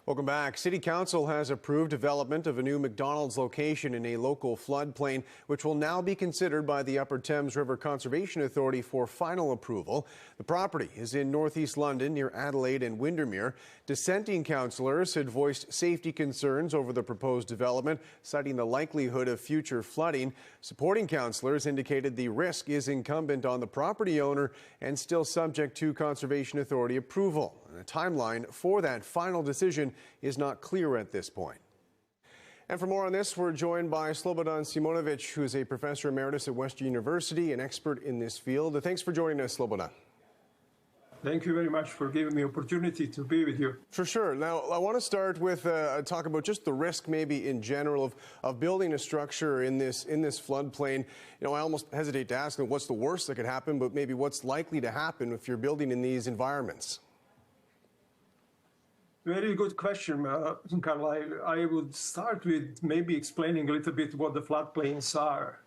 Welcome back. City Council has approved development of a new McDonald's location in a local floodplain, which will now be considered by the Upper Thames River Conservation Authority for final approval. The property is in northeast London near Adelaide and Windermere. Dissenting councillors had voiced safety concerns over the proposed development, citing the likelihood of future flooding. Supporting councillors indicated the risk is incumbent on the property owner and still subject to Conservation Authority approval. And a timeline for that final decision is not clear at this point. And for more on this, we're joined by Slobodan Simonovic, who is a professor emeritus at Western University, an expert in this field. Thanks for joining us, Slobodan. Thank you very much for giving me the opportunity to be with you. For sure. Now, I want to start with talk about just the risk maybe in general of building a structure in this floodplain. You know, I almost hesitate to ask what's the worst that could happen, but maybe what's likely to happen if you're building in these environments. Very good question, Carl. I would start with maybe explaining a little bit what the floodplains are.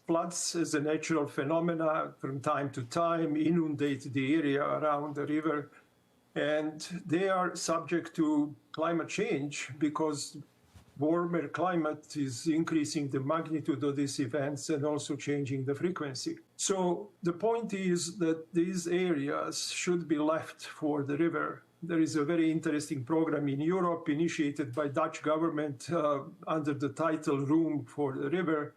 Floods is a natural phenomena from time to time, inundate the area around the river, and they are subject to climate change because warmer climate is increasing the magnitude of these events and also changing the frequency. So the point is that these areas should be left for the river. There is a very interesting program in Europe initiated by Dutch government under the title Room for the River,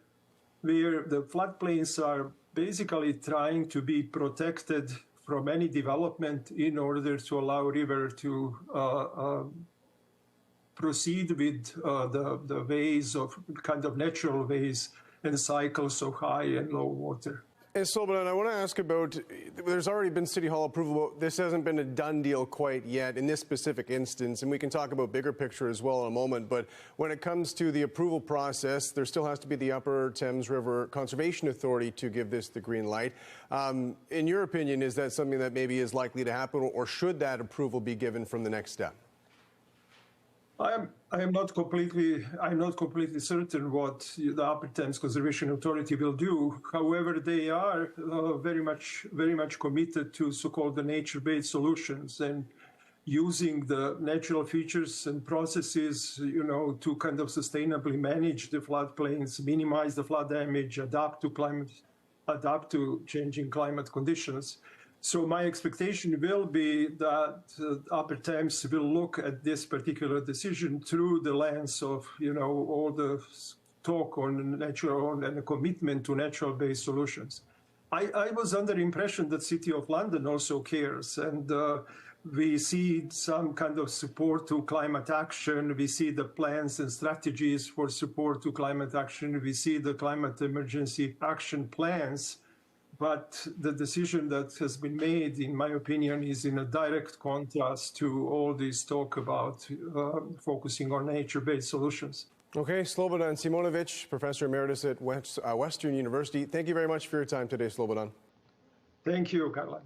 where the floodplains are basically trying to be protected from any development in order to allow river to proceed with the ways of kind of natural ways and cycles of high and low water. And Slobodan, I want to ask about, there's already been City Hall approval. This hasn't been a done deal quite yet in this specific instance, and we can talk about bigger picture as well in a moment. But when it comes to the approval process, there still has to be the Upper Thames River Conservation Authority to give this the green light. In your opinion, is that something that maybe is likely to happen, or should that approval be given from the next step? I'm not completely certain what the Upper Thames Conservation Authority will do. However, they are very much committed to so-called the nature-based solutions and using the natural features and processes, to kind of sustainably manage the floodplains, minimize the flood damage, adapt to changing climate conditions. So my expectation will be that Upper Thames will look at this particular decision through the lens of, all the talk on natural and a commitment to natural-based solutions. I was under the impression that City of London also cares, and we see some kind of support to climate action. We see the plans and strategies for support to climate action. We see the climate emergency action plans. But the decision that has been made, in my opinion, is in a direct contrast to all this talk about focusing on nature-based solutions. Okay, Slobodan Simonovic, Professor Emeritus at Western University. Thank you very much for your time today, Slobodan. Thank you, Caroline.